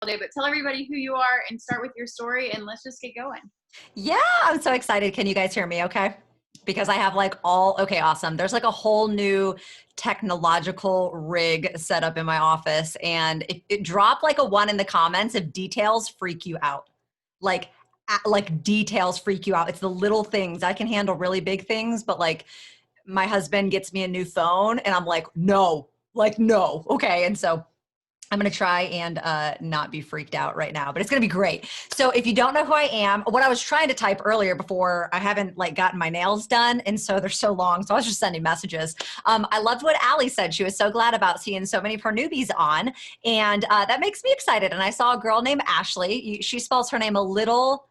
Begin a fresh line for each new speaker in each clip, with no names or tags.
day, but tell everybody who you are and start with your story, and let's just get going.
Yeah, I'm so excited. Can you guys hear me okay? Because I have okay, awesome. There's like a whole new technological rig set up in my office, and it dropped like a one in the comments if details freak you out. Like, like details freak you out. It's the little things. I can handle really big things, but like my husband gets me a new phone and I'm like, no. Okay. And so I'm going to try and not be freaked out right now, but it's going to be great. So if you don't know who I am, what I was trying to type earlier before I haven't like gotten my nails done. And so they're so long. So I was just sending messages. I loved what Allie said. She was so glad about seeing so many of her newbies on. And that makes me excited. And I saw a girl named Ashleigh. She spells her name a little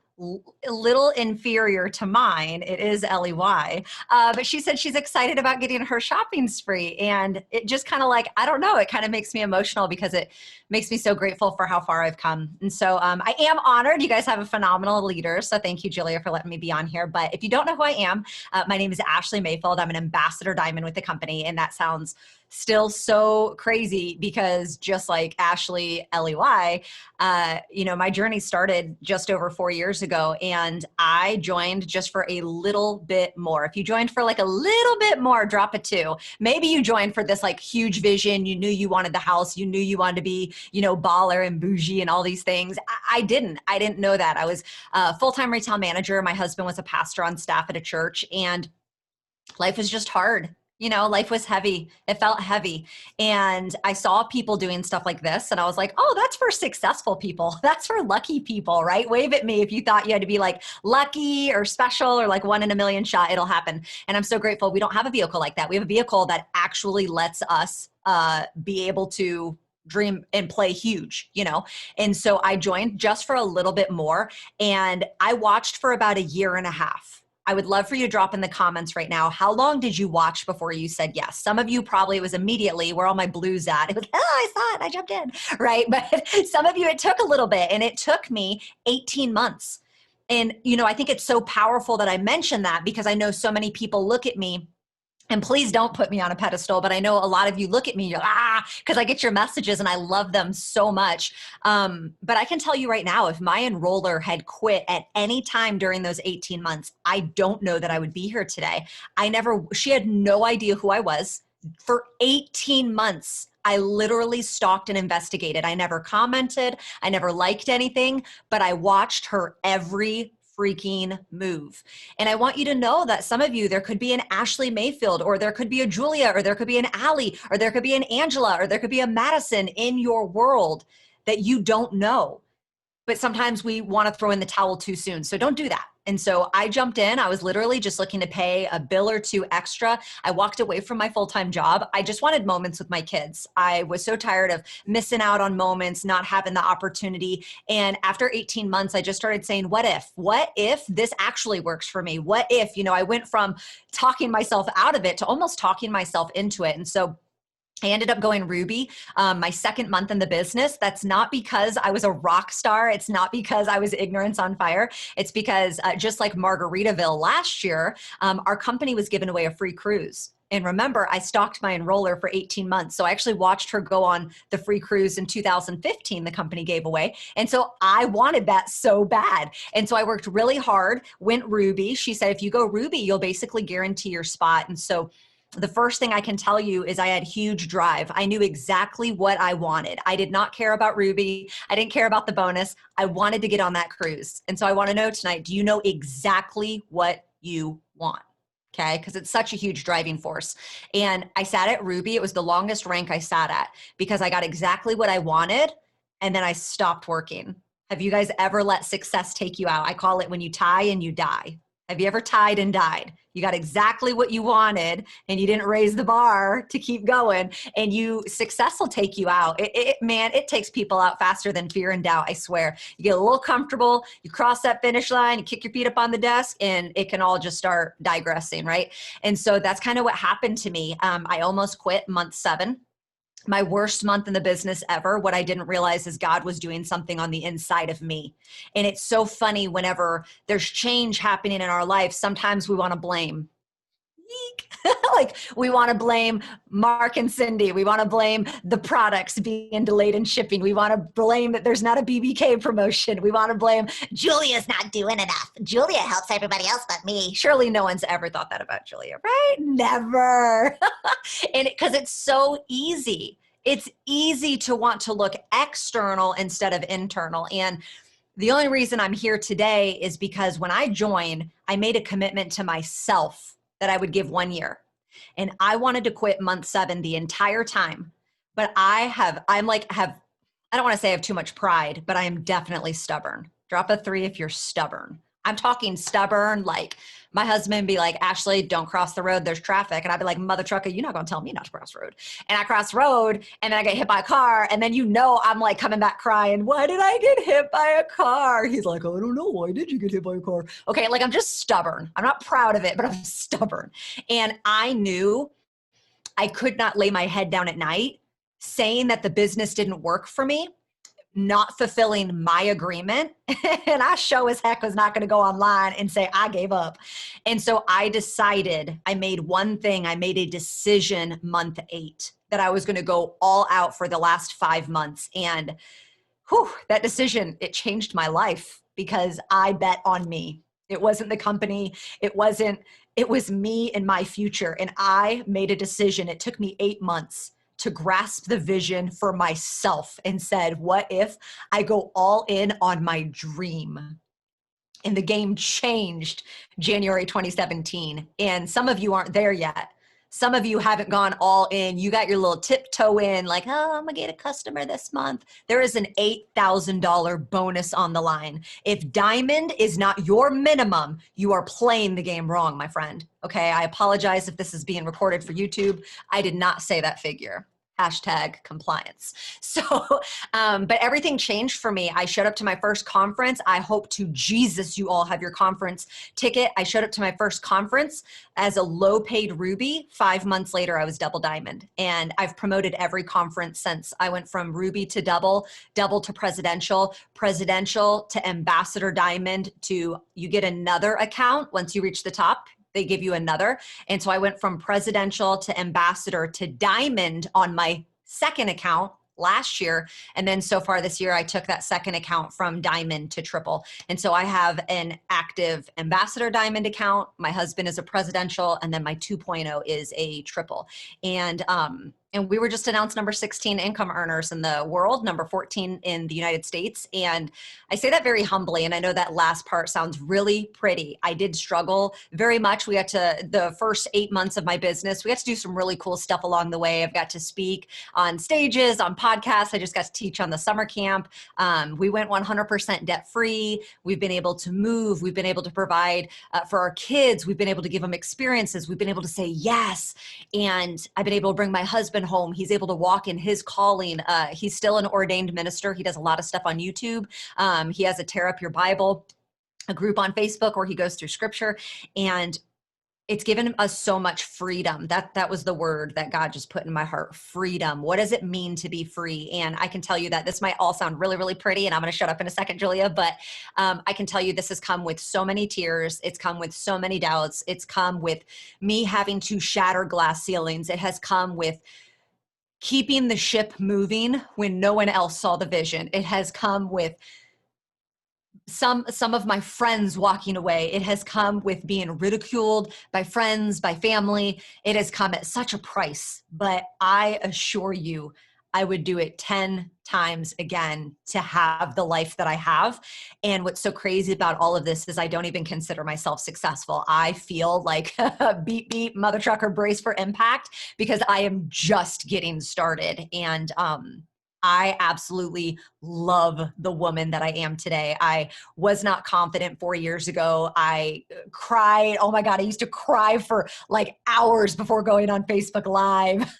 inferior to mine. It is Ley. But she said she's excited about getting her shopping spree. And it just kind of like, I don't know, it kind of makes me emotional because it makes me so grateful for how far I've come. And so I am honored. You guys have a phenomenal leader. So thank you, Julia, for letting me be on here. But if you don't know who I am, my name is Ashleigh Mayfield. I'm an ambassador diamond with the company. And that sounds still so crazy because just like Ashleigh, Ley, my journey started just over 4 years ago, and I joined just for a little bit more. If you joined for like a little bit more, drop a 2. Maybe you joined for this like huge vision. You knew you wanted the house. You knew you wanted to be, baller and bougie and all these things. I didn't know that. I was a full-time retail manager. My husband was a pastor on staff at a church, and life was just hard. Life was heavy. It felt heavy. And I saw people doing stuff like this. And I was like, oh, that's for successful people. That's for lucky people, right? Wave at me if you thought you had to be like lucky or special or like 1 in a million shot, it'll happen. And I'm so grateful we don't have a vehicle like that. We have a vehicle that actually lets us be able to dream and play huge, And so I joined just for a little bit more. And I watched for about a year and a half. I would love for you to drop in the comments right now. How long did you watch before you said yes? Some of you probably it was immediately. Where all my blues at? It was, oh, I saw it. I jumped in, right? But some of you, it took a little bit, and it took me 18 months. And, I think it's so powerful that I mentioned that because I know so many people look at me. And please don't put me on a pedestal, but I know a lot of you look at me, you're because I get your messages and I love them so much. But I can tell you right now, if my enroller had quit at any time during those 18 months, I don't know that I would be here today. She had no idea who I was. For 18 months, I literally stalked and investigated. I never commented. I never liked anything, but I watched her every freaking move. And I want you to know that some of you, there could be an Ashleigh Mayfield, or there could be a Julia, or there could be an Allie, or there could be an Angela, or there could be a Madison in your world that you don't know. But sometimes we want to throw in the towel too soon. So don't do that. And so I jumped in. I was literally just looking to pay a bill or two extra. I walked away from my full-time job. I just wanted moments with my kids. I was so tired of missing out on moments, not having the opportunity. And after 18 months, I just started saying, what if this actually works for me? What if, I went from talking myself out of it to almost talking myself into it. And so I ended up going Ruby my second month in the business. That's not because I was a rock star. It's not because I was ignorance on fire. It's because just like Margaritaville last year, our company was giving away a free cruise. And remember, I stalked my enroller for 18 months. So I actually watched her go on the free cruise in 2015, the company gave away. And so I wanted that so bad. And so I worked really hard, went Ruby. She said, if you go Ruby, you'll basically guarantee your spot. And so the first thing I can tell you is I had huge drive. I knew exactly what I wanted. I did not care about Ruby. I didn't care about the bonus. I wanted to get on that cruise. And so I want to know tonight, do you know exactly what you want? Okay, because it's such a huge driving force. And I sat at Ruby. It was the longest rank I sat at because I got exactly what I wanted, and then I stopped working. Have you guys ever let success take you out? I call it when you tie and you die. Have you ever tied and died? You got exactly what you wanted and you didn't raise the bar to keep going, and success will take you out. It takes people out faster than fear and doubt. I swear. You get a little comfortable, you cross that finish line, you kick your feet up on the desk, and it can all just start digressing, right? And so that's kind of what happened to me. I almost quit month 7. My worst month in the business ever. What I didn't realize is God was doing something on the inside of me. And it's so funny whenever there's change happening in our life, sometimes we want to blame. Like, we want to blame Mark and Cindy. We want to blame the products being delayed in shipping. We want to blame that there's not a BBK promotion. We want to blame Julia's not doing enough. Julia helps everybody else but me. Surely no one's ever thought that about Julia, right? Never. And because it's so easy. It's easy to want to look external instead of internal. And the only reason I'm here today is because when I joined, I made a commitment to myself that I would give 1 year. And I wanted to quit month 7 the entire time. But I don't want to say I have too much pride, but I am definitely stubborn. Drop a 3 if you're stubborn. I'm talking stubborn, like my husband be like, Ashleigh, don't cross the road. There's traffic. And I'd be like, mother trucker, you're not going to tell me not to cross the road. And I cross the road and then I get hit by a car. And then, I'm like coming back crying. Why did I get hit by a car? He's like, I don't know. Why did you get hit by a car? Okay. Like, I'm just stubborn. I'm not proud of it, but I'm stubborn. And I knew I could not lay my head down at night saying that the business didn't work for me, not fulfilling my agreement. And I sure as heck was not going to go online and say I gave up. And so I decided, I made a decision month 8 that I was going to go all out for the last 5 months. And that decision, it changed my life because I bet on me. It wasn't the company. It was me and my future. And I made a decision. It took me 8 months to grasp the vision for myself and said, what if I go all in on my dream? And the game changed January 2017. And some of you aren't there yet. Some of you haven't gone all in. You got your little tiptoe in, like, oh, I'm going to get a customer this month. There is an $8,000 bonus on the line. If diamond is not your minimum, you are playing the game wrong, my friend. Okay, I apologize if this is being recorded for YouTube. I did not say that figure. #compliance. So, but everything changed for me. I showed up to my first conference. I hope to Jesus you all have your conference ticket. I showed up to my first conference as a low paid Ruby. 5 months later, I was double diamond. And I've promoted every conference since. I went from Ruby to double to presidential to ambassador diamond to you get another account once you reach the top. They give you another. And so I went from presidential to ambassador to diamond on my second account last year. And then so far this year, I took that second account from diamond to triple. And so I have an active ambassador diamond account. My husband is a presidential, and then my 2.0 is a triple. And we were just announced number 16 income earners in the world, number 14 in the United States. And I say that very humbly. And I know that last part sounds really pretty. I did struggle very much. We got to the first 8 months of my business. We got to do some really cool stuff along the way. I've got to speak on stages, on podcasts. I just got to teach on the summer camp. We went 100% debt free. We've been able to move. We've been able to provide for our kids. We've been able to give them experiences. We've been able to say yes. And I've been able to bring my husband home. He's able to walk in his calling. He's still an ordained minister. He does a lot of stuff on YouTube. He has a Tear Up Your Bible, a group on Facebook where he goes through scripture, and it's given us so much freedom. That was the word that God just put in my heart, freedom. What does it mean to be free? And I can tell you that this might all sound really, really pretty, and I'm going to shut up in a second, Julia, but I can tell you this has come with so many tears. It's come with so many doubts. It's come with me having to shatter glass ceilings. It has come with keeping the ship moving when no one else saw the vision. It has come with some of my friends walking away. It has come with being ridiculed by friends, by family. It has come at such a price, but I assure you, I would do it 10 times again to have the life that I have. And what's so crazy about all of this is I don't even consider myself successful. I feel like beep, beep, mother trucker, brace for impact, because I am just getting started. And I absolutely love the woman that I am today. I was not confident 4 years ago. I cried. Oh my God, I used to cry for like hours before going on Facebook Live.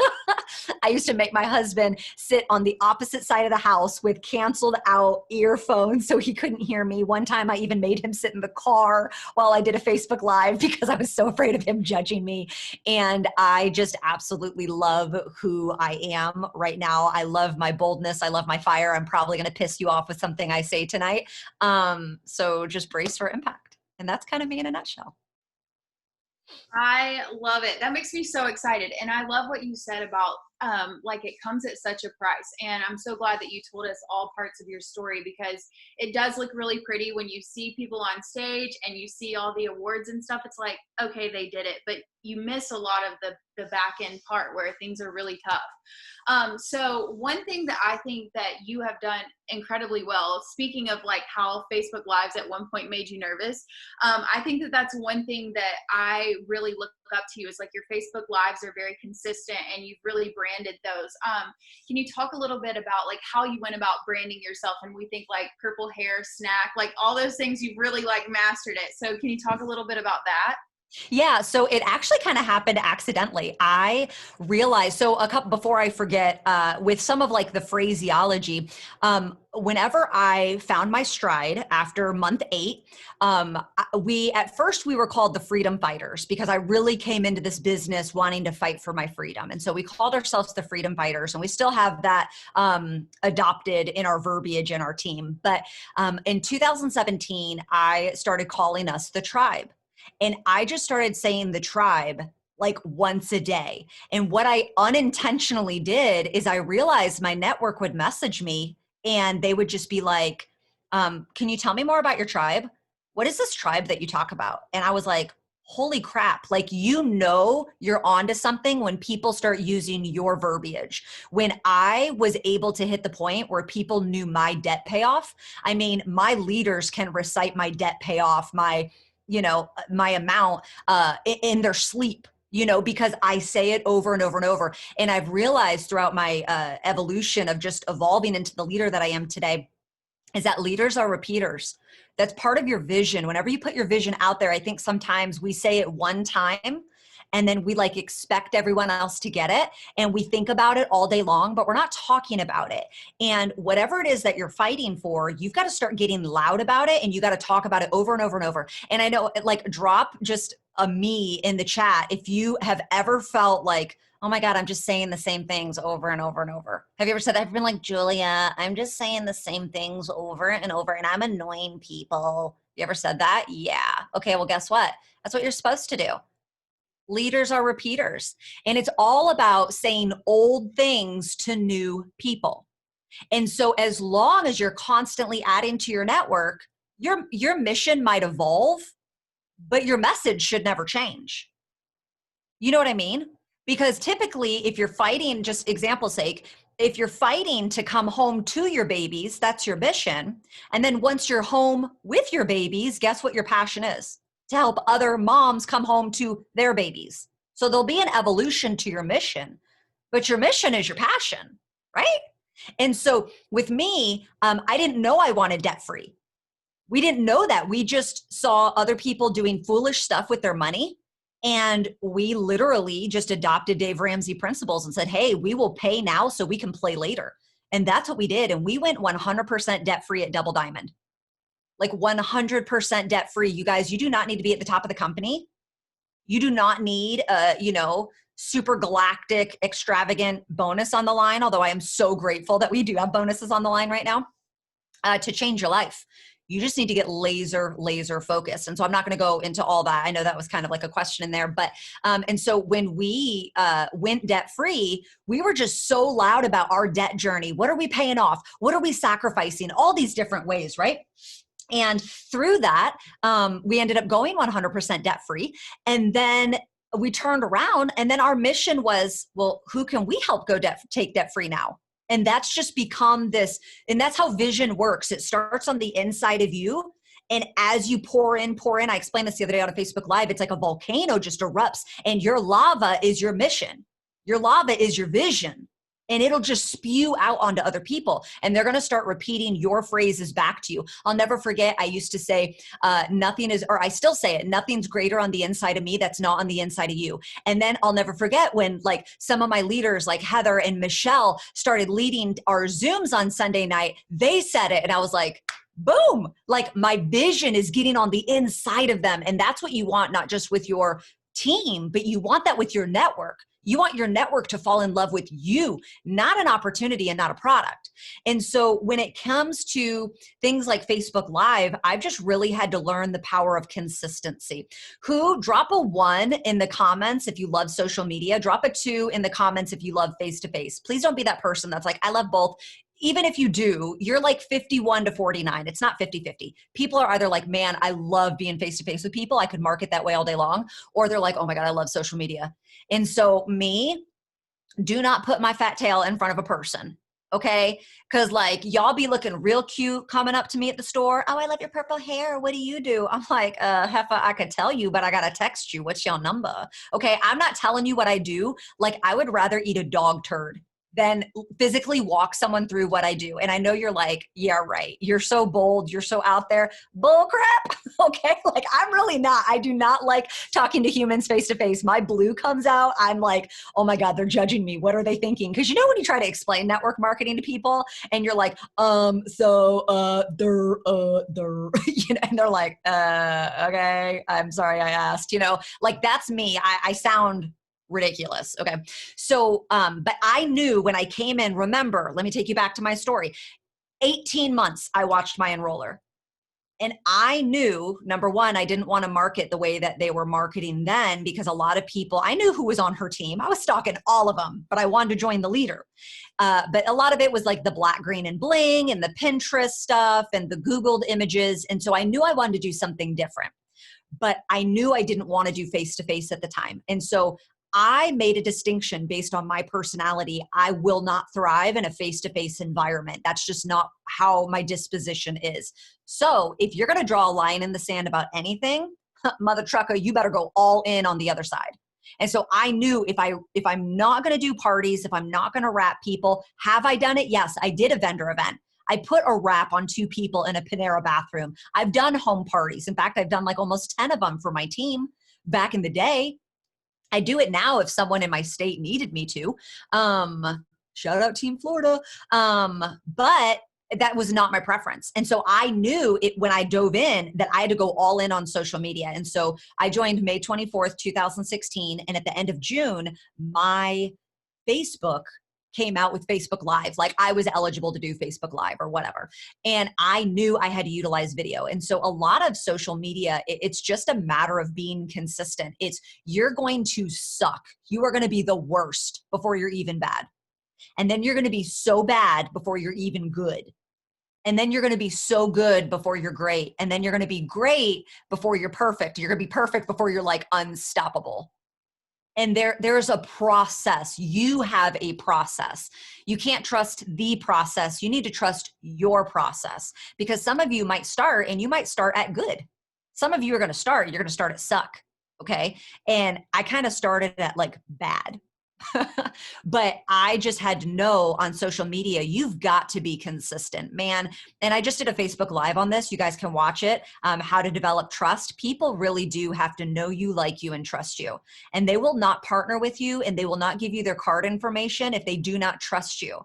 I used to make my husband sit on the opposite side of the house with canceled out earphones so he couldn't hear me. One time I even made him sit in the car while I did a Facebook Live because I was so afraid of him judging me. And I just absolutely love who I am right now. I love my boldness. I love my fire. I'm probably going to piss you off with something I say tonight. So just brace for impact. And that's kind of me in a nutshell.
I love it. That makes me so excited. And I love what you said about like it comes at such a price. And I'm so glad that you told us all parts of your story, because it does look really pretty when you see people on stage and you see all the awards and stuff. It's like, okay, they did it, but you miss a lot of the back end part where things are really tough. So one thing that I think that you have done incredibly well, speaking of like how Facebook Lives at one point made you nervous, I think that that's one thing that I really look up to you, is like your Facebook Lives are very consistent and you've really branded those. Can you talk a little bit about like how you went about branding yourself? And we think like purple hair, snack, like all those things, you've really like mastered it. So can you talk a little bit about that?
Yeah, so it actually kind of happened accidentally. I realized, so a couple before I forget, with some of like the phraseology, whenever I found my stride after month 8, we at first we were called the Freedom Fighters because I really came into this business wanting to fight for my freedom, and so we called ourselves the Freedom Fighters, and we still have that adopted in our verbiage in our team. But in 2017, I started calling us the Tribe. And I just started saying the tribe like once a day. And what I unintentionally did is I realized my network would message me and they would just be like, can you tell me more about your tribe? What is this tribe that you talk about? And I was like, holy crap, like, you're onto something when people start using your verbiage. When I was able to hit the point where people knew my debt payoff, I mean, my leaders can recite my debt payoff, my amount in their sleep, because I say it over and over and over. And I've realized throughout my evolution of just evolving into the leader that I am today is that leaders are repeaters. That's part of your vision. Whenever you put your vision out there, I think sometimes we say it one time and then we like expect everyone else to get it. And we think about it all day long, but we're not talking about it. And whatever it is that you're fighting for, you've got to start getting loud about it and you got to talk about it over and over and over. And I know, like, drop just a me in the chat if you have ever felt like, oh my God, I'm just saying the same things over and over and over. Have you ever said that? I've been like, Julia, I'm just saying the same things over and over and I'm annoying people. You ever said that? Yeah. Okay, well, guess what? That's what you're supposed to do. Leaders are repeaters. And it's all about saying old things to new people. And so as long as you're constantly adding to your network, your mission might evolve, but your message should never change. You know what I mean? Because typically, if you're fighting, just example sake, if you're fighting to come home to your babies, that's your mission. And then once you're home with your babies, guess what your passion is? To help other moms come home to their babies. So there'll be an evolution to your mission, but your mission is your passion, right? And so with me, I didn't know I wanted debt free. We didn't know that. We just saw other people doing foolish stuff with their money. And we literally just adopted Dave Ramsey principles and said, hey, we will pay now so we can play later. And that's what we did. And we went 100% debt free at Double Diamond, like 100% debt free. You guys, you do not need to be at the top of the company. You do not need a, super galactic, extravagant bonus on the line. Although I am so grateful that we do have bonuses on the line right now to change your life. You just need to get laser focused. And so I'm not going to go into all that. I know that was kind of like a question in there, but, and so when we went debt free, we were just so loud about our debt journey. What are we paying off? What are we sacrificing? All these different ways, right? And through that, we ended up going 100% debt free. And then we turned around and then our mission was, well, who can we help take debt free now? And that's just become this, and that's how vision works. It starts on the inside of you. And as you pour in, I explained this the other day on a Facebook Live, it's like a volcano just erupts and your lava is your mission. Your lava is your vision. And it'll just spew out onto other people. And they're going to start repeating your phrases back to you. I'll never forget, I used to say, I still say it, nothing's greater on the inside of me that's not on the inside of you. And then I'll never forget when like some of my leaders like Heather and Michelle started leading our Zooms on Sunday night, they said it. And I was like, boom, like my vision is getting on the inside of them. And that's what you want, not just with your team, but you want that with your network. You want your network to fall in love with you, not an opportunity and not a product. And so when it comes to things like Facebook Live, I've just really had to learn the power of consistency. Drop a 1 in the comments if you love social media. Drop a 2 in the comments if you love face-to-face. Please don't be that person that's like, I love both. Even if you do, you're like 51 to 49. It's not 50-50. People are either like, man, I love being face-to-face with people. I could market that way all day long. Or they're like, oh my God, I love social media. And so me, do not put my fat tail in front of a person. Okay. Cause like y'all be looking real cute coming up to me at the store. Oh, I love your purple hair. What do you do? I'm like, Heffa, I could tell you, but I got to text you. What's your number? Okay. I'm not telling you what I do. Like I would rather eat a dog turd than physically walk someone through what I do. And I know you're like, yeah, right. You're so bold. You're so out there. Bull crap. Okay. Like I'm really not. I do not like talking to humans face to face. My blue comes out. I'm like, oh my God, they're judging me. What are they thinking? Because you know, when you try to explain network marketing to people and you're like, they're, you know, and they're like, okay, I'm sorry I asked, you know, like that's me. I sound ridiculous. Okay. So, but I knew when I came in, remember, let me take you back to my story. 18 months, I watched my enroller. And I knew, number one, I didn't want to market the way that they were marketing then because a lot of people, I knew who was on her team. I was stalking all of them, but I wanted to join the leader. But a lot of it was like the black, green, and bling and the Pinterest stuff and the Googled images. And so I knew I wanted to do something different, but I knew I didn't want to do face-to-face at the time. And so I made a distinction based on my personality. I will not thrive in a face-to-face environment. That's just not how my disposition is. So if you're going to draw a line in the sand about anything, mother trucker, you better go all in on the other side. And so I knew if I'm not going to do parties, if I'm not going to wrap people, have I done it? Yes, I did a vendor event. I put a wrap on 2 people in a Panera bathroom. I've done home parties. In fact, I've done like almost 10 of them for my team back in the day. I do it now if someone in my state needed me to. Shout out Team Florida. But that was not my preference. And so I knew it when I dove in that I had to go all in on social media. And so I joined May 24th, 2016. And at the end of June, my Facebook came out with Facebook Live. Like I was eligible to do Facebook Live or whatever. And I knew I had to utilize video. And so a lot of social media, it's just a matter of being consistent. You're going to suck. You are going to be the worst before you're even bad. And then you're going to be so bad before you're even good. And then you're going to be so good before you're great. And then you're going to be great before you're perfect. You're going to be perfect before you're like unstoppable. And there's a process. You have a process. You can't trust the process. You need to trust your process because some of you might start and you might start at good. Some of you are going to start, you're going to start at suck. Okay. And I kind of started at like bad. But I just had to know on social media, you've got to be consistent, man. And I just did a Facebook Live on this. You guys can watch it. How to develop trust. People really do have to know you, like you, and trust you. And they will not partner with you and they will not give you their card information if they do not trust you.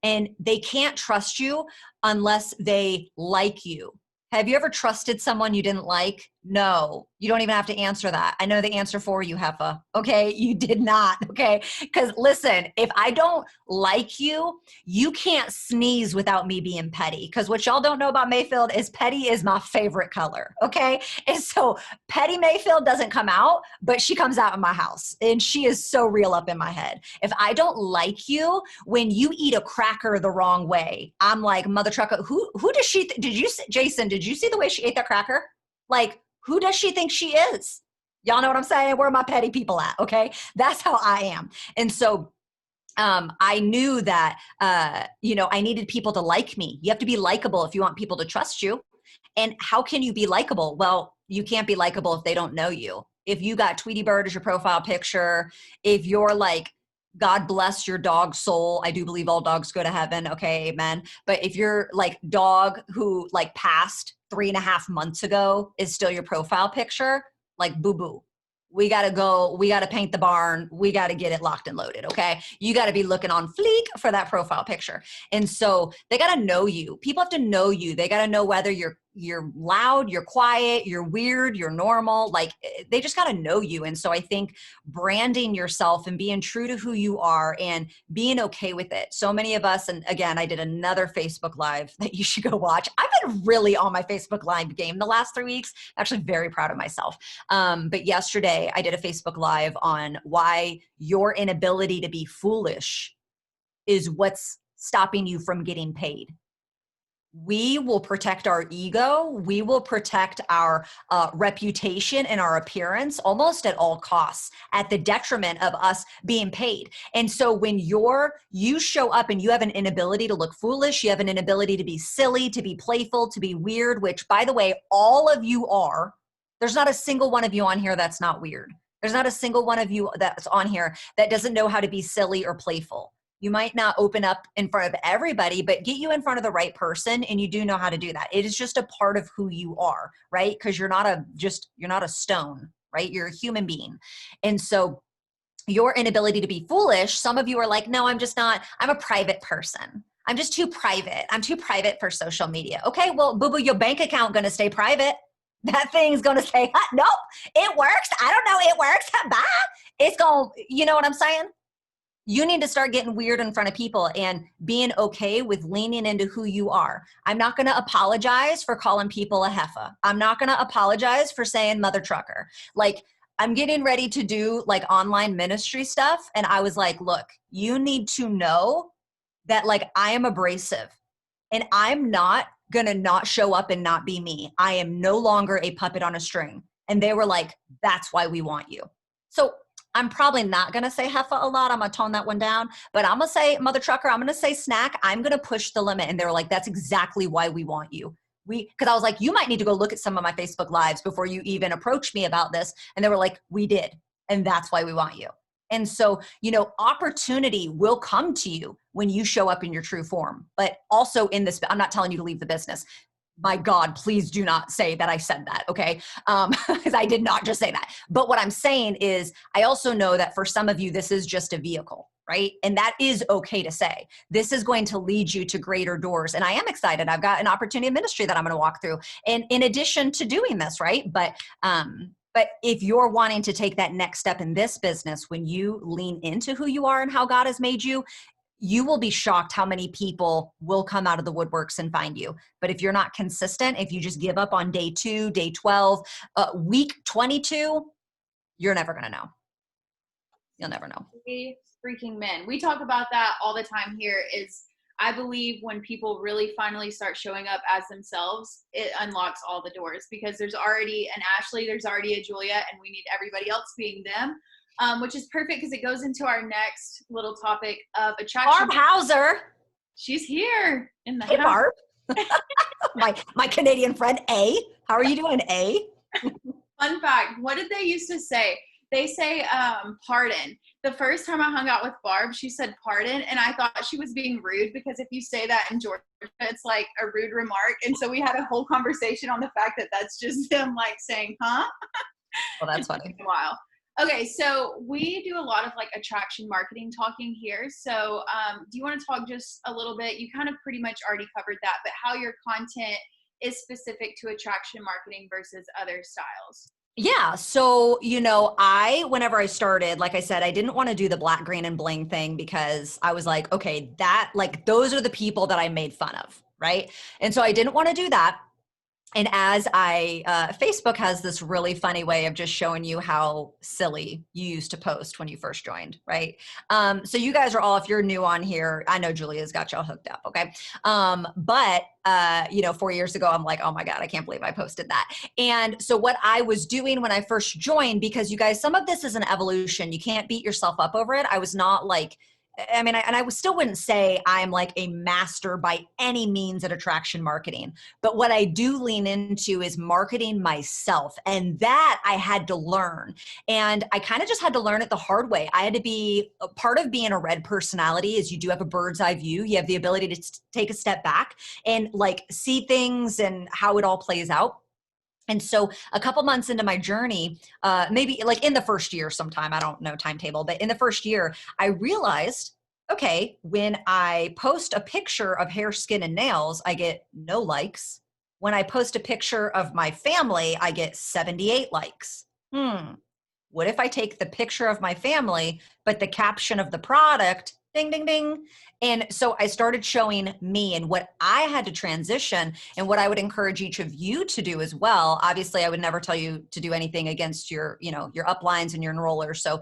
And they can't trust you unless they like you. Have you ever trusted someone you didn't like? No, you don't even have to answer that. I know the answer for you, Heffa. Okay, you did not. Okay, because listen, if I don't like you, you can't sneeze without me being petty. Because what y'all don't know about Mayfield is petty is my favorite color. Okay, and so petty Mayfield doesn't come out, but she comes out in my house, and she is so real up in my head. If I don't like you, when you eat a cracker the wrong way, I'm like, mother trucker. Who does she? Jason? Did you see the way she ate that cracker? Like, who does she think she is? Y'all know what I'm saying? Where are my petty people at? Okay. That's how I am. And so I knew that, I needed people to like me. You have to be likable if you want people to trust you. And how can you be likable? Well, you can't be likable if they don't know you. If you got Tweety Bird as your profile picture, if you're like, God bless your dog's soul. I do believe all dogs go to heaven. Okay, amen. But if you're like dog who like passed 3.5 months ago is still your profile picture, like boo-boo. We got to go. We got to paint the barn. We got to get it locked and loaded. Okay. You got to be looking on fleek for that profile picture. And so they got to know you. People have to know you. They got to know whether you're you're loud, you're quiet, you're weird, you're normal. Like they just got to know you. And so I think branding yourself and being true to who you are and being okay with it. So many of us, and again, I did another Facebook Live that you should go watch. I've been really on my Facebook Live game the last 3 weeks. I'm actually very proud of myself. But yesterday I did a Facebook Live on why your inability to be foolish is what's stopping you from getting paid. We will protect our ego. We will protect our reputation and our appearance almost at all costs, at the detriment of us being paid. And so when you show up and you have an inability to look foolish, you have an inability to be silly, to be playful, to be weird, which by the way, all of you are. There's not a single one of you on here that's not weird. There's not a single one of you that's on here that doesn't know how to be silly or playful. You might not open up in front of everybody, but get you in front of the right person, and you do know how to do that. It is just a part of who you are, right? Because you're not a stone, right? You're a human being. And so your inability to be foolish, some of you are like, no, I'm just not, I'm a private person. I'm just too private. I'm too private for social media. Okay, well, boo-boo, your bank account gonna stay private. That thing's gonna say, nope, it works. I don't know, it works. Bye. It's gonna, you know what I'm saying? You need to start getting weird in front of people and being okay with leaning into who you are. I'm not going to apologize for calling people a heifer. I'm not going to apologize for saying mother trucker. Like, I'm getting ready to do like online ministry stuff. And I was like, look, you need to know that like I am abrasive and I'm not going to not show up and not be me. I am no longer a puppet on a string. And they were like, that's why we want you. So I'm probably not going to say heifer a lot. I'm going to tone that one down, but I'm going to say mother trucker. I'm going to say snack. I'm going to push the limit. And they were like, that's exactly why we want you. Cause I was like, you might need to go look at some of my Facebook Lives before you even approach me about this. And they were like, we did. And that's why we want you. And so, opportunity will come to you when you show up in your true form, but also in this, I'm not telling you to leave the business. My God, please do not say that I said that, okay? Because I did not just say that. But what I'm saying is, I also know that for some of you, this is just a vehicle, right? And that is okay to say. This is going to lead you to greater doors. And I am excited. I've got an opportunity of ministry that I'm going to walk through. And in addition to doing this, right? But if you're wanting to take that next step in this business, when you lean into who you are and how God has made you, you will be shocked how many people will come out of the woodworks and find you. But if you're not consistent, if you just give up on day 2, day 12, week 22, you're never going to know. You'll never know.
Freaking men. We talk about that all the time here. I believe when people really finally start showing up as themselves, it unlocks all the doors, because there's already an Ashleigh, there's already a Julia, and we need everybody else being them. Which is perfect because it goes into our next little topic of attraction.
Barb Hauser.
She's here in the
Hey,
house.
Barb. my Canadian friend, A. How are you doing, A?
Fun fact, what did they used to say? They say pardon. The first time I hung out with Barb, she said pardon, and I thought she was being rude, because if you say that in Georgia, it's like a rude remark. And so we had a whole conversation on the fact that that's just them like saying, huh?
Well, that's funny.
Wow. Okay, so we do a lot of like attraction marketing talking here. So do you want to talk just a little bit? You kind of pretty much already covered that, but how your content is specific to attraction marketing versus other styles.
Yeah. So, whenever I started, like I said, I didn't want to do the black, green, and bling thing, because I was like, okay, those are the people that I made fun of. Right. And so I didn't want to do that. And as Facebook has this really funny way of just showing you how silly you used to post when you first joined, right? So you guys are all, if you're new on here, I know Julia's got y'all hooked up, okay? But 4 years ago, I'm like, oh my God, I can't believe I posted that. And so what I was doing when I first joined, because you guys, some of this is an evolution. You can't beat yourself up over it. I was not like, I still wouldn't say I'm like a master by any means at attraction marketing, but what I do lean into is marketing myself. And that I had to learn. And I kind of just had to learn it the hard way. I had to be a part of being a red personality is you do have a bird's eye view. You have the ability to take a step back and like see things and how it all plays out. And so a couple months into my journey, maybe like in the first year sometime, I don't know timetable, but in the first year, I realized, okay, when I post a picture of hair, skin, and nails, I get no likes, when I post a picture of my family, I get 78 likes. What if I take the picture of my family, but the caption of the product, ding, ding, ding. And so I started showing me and what I had to transition, and what I would encourage each of you to do as well. Obviously, I would never tell you to do anything against your, your uplines and your enrollers. So,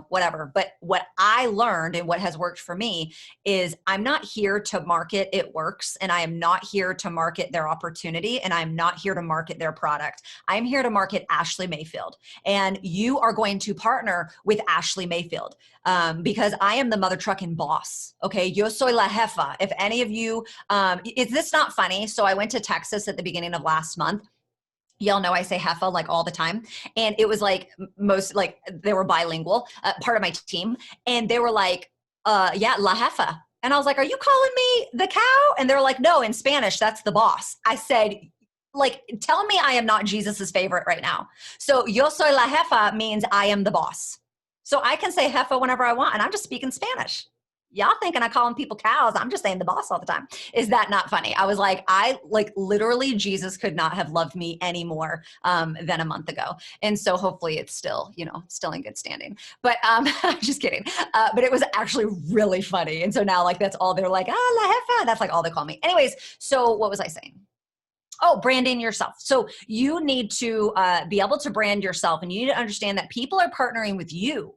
whatever. But what I learned and what has worked for me is I'm not here to market It Works, and I am not here to market their opportunity, and I'm not here to market their product. I'm here to market Ashleigh Mayfield. And you are going to partner with Ashleigh Mayfield because I am the mother trucking boss. Okay. Yo soy la jefa. If any of you, is this not funny? So I went to Texas at the beginning of last month. Y'all know I say jefa like all the time. And it was like they were bilingual, part of my team. And they were like, yeah, la jefa. And I was like, are you calling me the cow? And they were like, no, in Spanish, that's the boss. I said, like, tell me I am not Jesus's favorite right now. So yo soy la jefa means I am the boss. So I can say jefa whenever I want, and I'm just speaking Spanish. Y'all thinking I calling people cows. I'm just saying the boss all the time. Is that not funny? I was like, literally Jesus could not have loved me any more than a month ago. And so hopefully it's still, still in good standing. But I'm just kidding. But it was actually really funny. And so now that's all they're like, la jefa. That's like all they call me. Anyways, so what was I saying? Oh, branding yourself. So you need to be able to brand yourself, and you need to understand that people are partnering with you.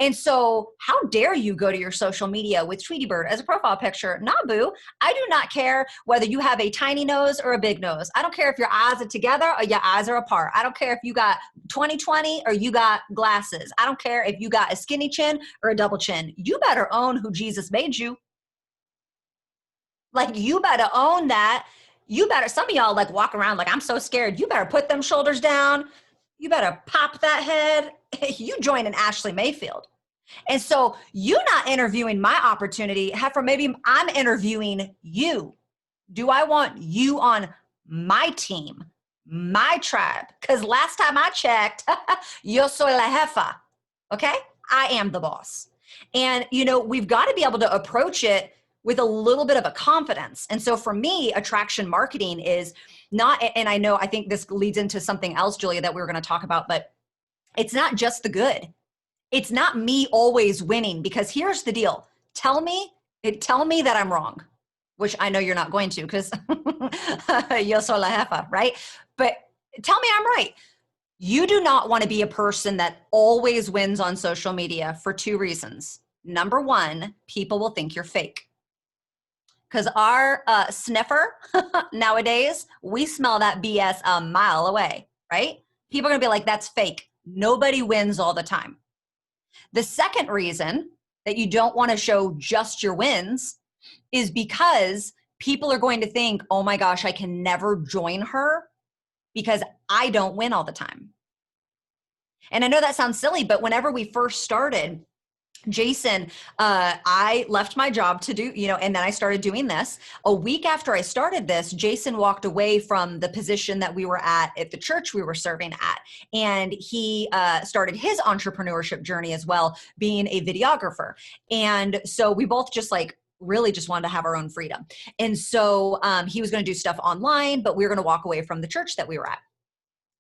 And so how dare you go to your social media with Tweety Bird as a profile picture? Nah, boo. I do not care whether you have a tiny nose or a big nose. I don't care if your eyes are together or your eyes are apart. I don't care if you got 20/20 or you got glasses. I don't care if you got a skinny chin or a double chin. You better own who Jesus made you. You better own that. You better, some of y'all walk around like, I'm so scared. You better put them shoulders down. You better pop that head. You join an Ashleigh Mayfield. And so you're not interviewing my opportunity. Heifer, maybe I'm interviewing you. Do I want you on my team, my tribe? Because last time I checked, yo soy la jefa. Okay? I am the boss. And, we've got to be able to approach it with a little bit of a confidence. And so for me, attraction marketing is not, and I think this leads into something else, Julia, that we were going to talk about, but it's not just the good. It's not me always winning, because here's the deal. Tell me that I'm wrong, which I know you're not going to, because yo soy la jefa, right? But tell me I'm right. You do not want to be a person that always wins on social media for two reasons. Number one, people will think you're fake. Because our sniffer nowadays, we smell that BS a mile away, right? People are going to be like, that's fake. Nobody wins all the time. The second reason that you don't want to show just your wins is because people are going to think, oh my gosh, I can never join her because I don't win all the time. And I know that sounds silly, but whenever we first started, Jason, I left my job to do, and then I started doing this. A week after I started this, Jason walked away from the position that we were at the church we were serving at. And he started his entrepreneurship journey as well, being a videographer. And so we both just really just wanted to have our own freedom. And so he was going to do stuff online, but we were going to walk away from the church that we were at.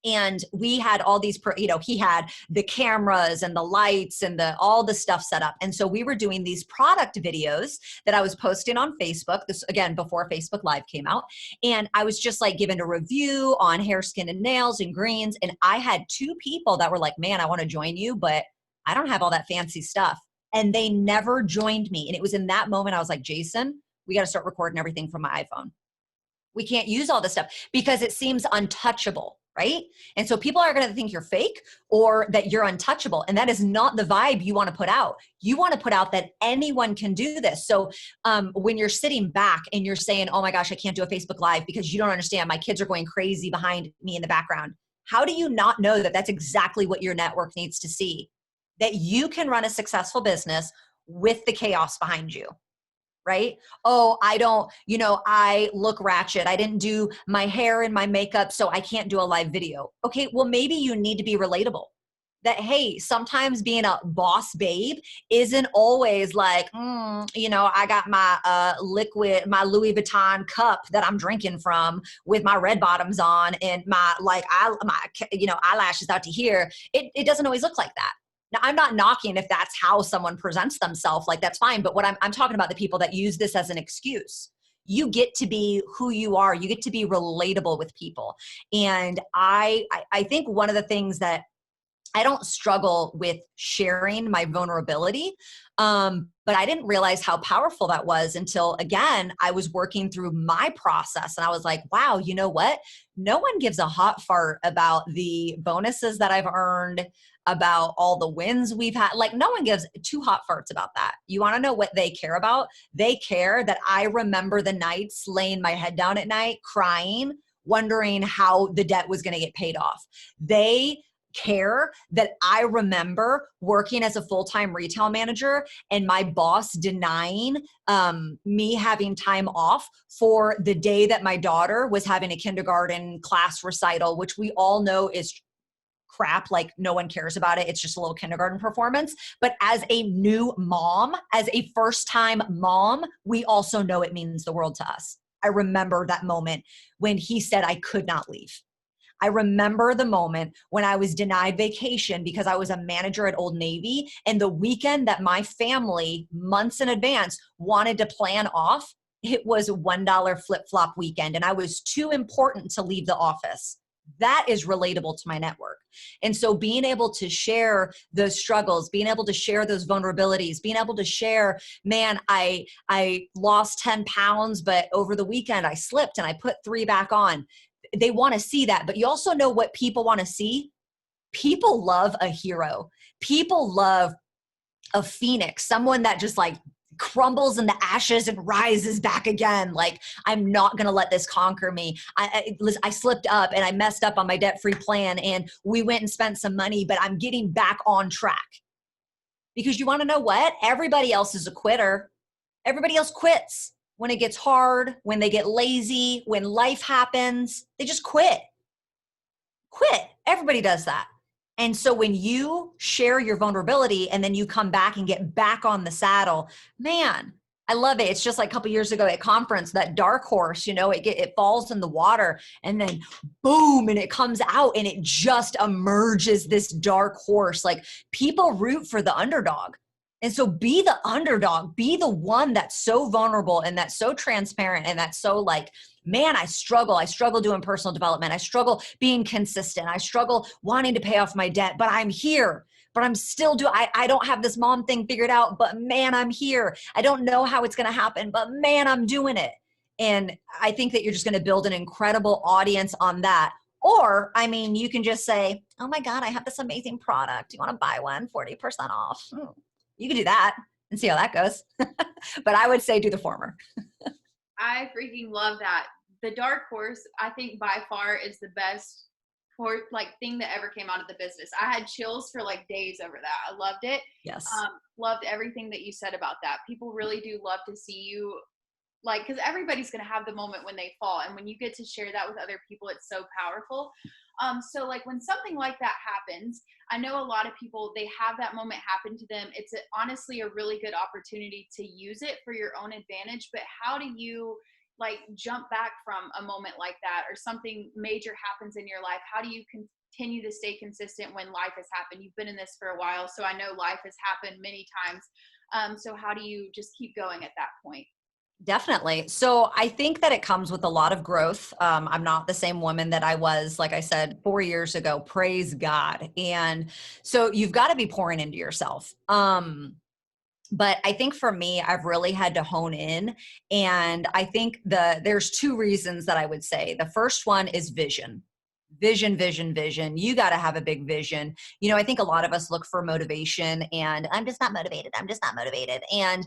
And we had all these, he had the cameras and the lights and all the stuff set up. And so we were doing these product videos that I was posting on Facebook. This, again, before Facebook Live came out. And I was just giving a review on hair, skin, and nails and greens. And I had two people that were like, man, I want to join you, but I don't have all that fancy stuff. And they never joined me. And it was in that moment I was like, Jason, we got to start recording everything from my iPhone. We can't use all this stuff because it seems untouchable. Right? And so people are going to think you're fake or that you're untouchable. And that is not the vibe you want to put out. You want to put out that anyone can do this. So when you're sitting back and you're saying, oh my gosh, I can't do a Facebook Live because you don't understand, my kids are going crazy behind me in the background. How do you not know that that's exactly what your network needs to see? That you can run a successful business with the chaos behind you. Right? Oh, I look ratchet. I didn't do my hair and my makeup, so I can't do a live video. Okay, well, maybe you need to be relatable. that, hey, sometimes being a boss babe isn't always like, I got my my Louis Vuitton cup that I'm drinking from with my red bottoms on and my eyelashes out to here. It doesn't always look like that. Now, I'm not knocking if that's how someone presents themselves, like that's fine. But what I'm talking about, the people that use this as an excuse. You get to be who you are. You get to be relatable with people. And I think one of the things that I don't struggle with sharing my vulnerability. But I didn't realize how powerful that was until, again, I was working through my process. And I was like, wow, you know what? No one gives a hot fart about the bonuses that I've earned, about all the wins we've had. Like, no one gives two hot farts about that. You want to know what they care about? They care that I remember the nights laying my head down at night, crying, wondering how the debt was going to get paid off. They care that I remember working as a full-time retail manager and my boss denying me having time off for the day that my daughter was having a kindergarten class recital, which we all know is crap. Like, no one cares about it. It's just a little kindergarten performance. But as a new mom, as a first-time mom, we also know it means the world to us. I remember that moment when he said I could not leave. I remember the moment when I was denied vacation because I was a manager at Old Navy, and the weekend that my family, months in advance, wanted to plan off, it was a $1 flip-flop weekend, and I was too important to leave the office. That is relatable to my network. And so being able to share those struggles, being able to share those vulnerabilities, being able to share, man, I lost 10 pounds, but over the weekend I slipped and I put 3 back on. They want to see that. But you also know what people want to see? People love a hero. People love a phoenix, someone that just like crumbles in the ashes and rises back again. Like, I'm not going to let this conquer me. I slipped up and I messed up on my debt-free plan and we went and spent some money, but I'm getting back on track. Because you want to know what? Everybody else is a quitter. Everybody else quits. When it gets hard, when they get lazy, when life happens, they just quit. Everybody does that. And so when you share your vulnerability and then you come back and get back on the saddle, man, I love it. It's just like a couple years ago at conference, that dark horse, it falls in the water and then boom, and it comes out and it just emerges this dark horse. Like, people root for the underdog. And so be the underdog, be the one that's so vulnerable and that's so transparent and that's so like, man, I struggle doing personal development. I struggle being consistent. I struggle wanting to pay off my debt, but I'm here, but I'm still I don't have this mom thing figured out, but man, I'm here. I don't know how it's going to happen, but man, I'm doing it. And I think that you're just going to build an incredible audience on that. Or, I mean, you can just say, oh my God, I have this amazing product. You want to buy one? 40% off. You can do that and see how that goes. But I would say do the former.
I freaking love that. The dark horse, I think by far is the best thing that ever came out of the business. I had chills for like days over that. I loved it.
Yes.
Loved everything that you said about that. People really do love to see you, like, because everybody's going to have the moment when they fall. And when you get to share that with other people, it's so powerful. So like when something like that happens, I know a lot of people, they have that moment happen to them. It's honestly a really good opportunity to use it for your own advantage. But how do you like jump back from a moment like that, or something major happens in your life? How do you continue to stay consistent when life has happened? You've been in this for a while, so I know life has happened many times. So how do you just keep going at that point?
Definitely. So I think that it comes with a lot of growth. I'm not the same woman that I was, like I said, 4 years ago. Praise God. And so you've got to be pouring into yourself. But I think for me, I've really had to hone in. And I think there's 2 reasons that I would say. The first one is vision. Vision. You got to have a big vision. I think a lot of us look for motivation and I'm just not motivated. And,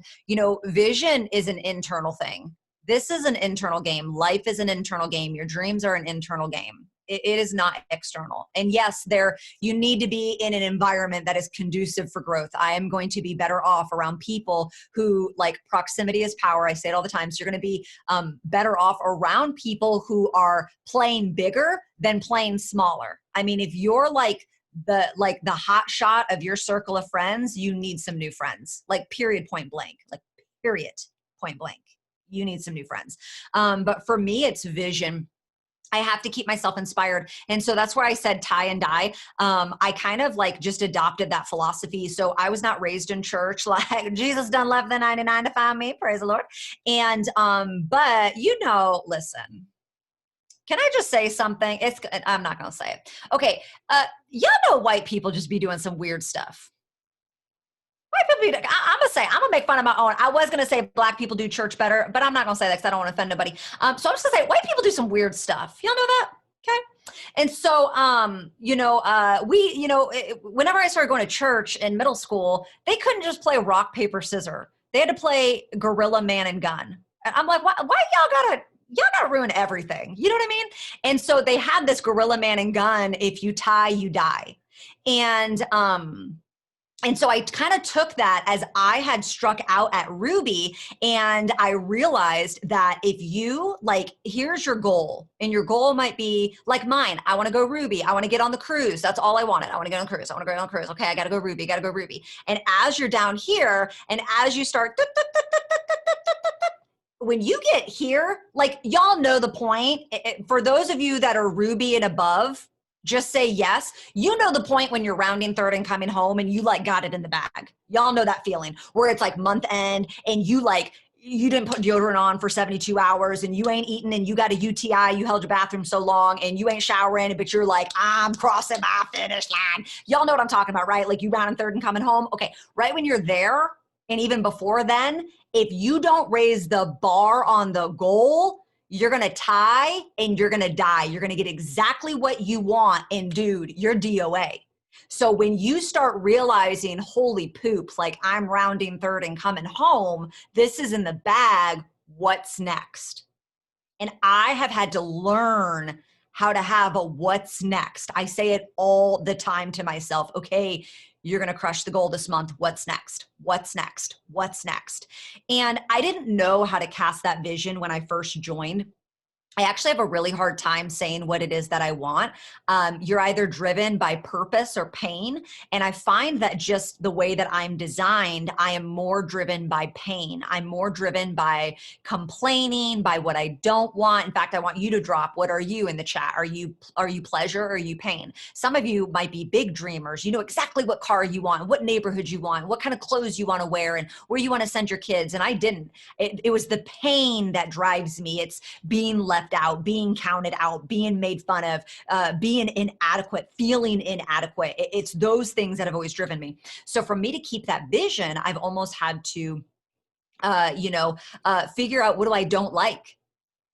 vision is an internal thing. This is an internal game. Life is an internal game. Your dreams are an internal game. It is not external. And yes, you need to be in an environment that is conducive for growth. I am going to be better off around people who, like, proximity is power. I say it all the time. So you're going to be better off around people who are playing bigger than playing smaller. I mean, if you're like the hot shot of your circle of friends, you need some new friends, like period, point blank, like period, point blank. You need some new friends. But for me, it's vision. I have to keep myself inspired. And so that's where I said tie and dye. I kind of like just adopted that philosophy. So I was not raised in church. Like Jesus done left the 99 to find me. Praise the Lord. And, but listen, can I just say something? I'm not going to say it. Okay. Y'all know white people just be doing some weird stuff. White people, I'm gonna make fun of my own. I was gonna say black people do church better, but I'm not gonna say that because I don't want to offend nobody. So I'm just gonna say white people do some weird stuff. Y'all know that? Okay. And so, whenever I started going to church in middle school, they couldn't just play rock, paper, scissors. They had to play gorilla, man, and gun. And I'm like, why y'all gotta ruin everything? You know what I mean? And so they had this gorilla, man, and gun. If you tie, you die. And so I kind of took that as I had struck out at Ruby, and I realized that if you here's your goal, and your goal might be like mine. I want to go Ruby. I want to get on the cruise. That's all I wanted. I want to get on the cruise. I want to go on the cruise. Okay, I got to go Ruby. Got to go Ruby. And as you're down here, and as you start, when you get here, y'all know the point. For those of you that are Ruby and above, just say yes. You know the point when you're rounding third and coming home and you got it in the bag. Y'all know that feeling where it's month end and you didn't put deodorant on for 72 hours and you ain't eaten and you got a UTI, you held your bathroom so long and you ain't showering, but you're I'm crossing my finish line. Y'all know what I'm talking about, right? You rounding third and coming home. Okay, right when you're there and even before then, if you don't raise the bar on the goal, you're going to tie and you're going to die. You're going to get exactly what you want. And dude, you're DOA. So when you start realizing, holy poops, I'm rounding third and coming home, this is in the bag, what's next? And I have had to learn how to have a what's next. I say it all the time to myself. Okay, you're going to crush the goal this month. What's next? What's next? What's next? And I didn't know how to cast that vision when I first joined. I actually have a really hard time saying what it is that I want. You're either driven by purpose or pain. And I find that just the way that I'm designed, I am more driven by pain. I'm more driven by complaining, by what I don't want. In fact, I want you to drop, what are you in the chat? Are you pleasure or are you pain? Some of you might be big dreamers. You know exactly what car you want, what neighborhood you want, what kind of clothes you want to wear and where you want to send your kids. And I didn't. It was the pain that drives me. It's being left out, being counted out, being made fun of, being inadequate, feeling inadequate. It's those things that have always driven me. So for me to keep that vision, I've almost had to, figure out what do I don't like.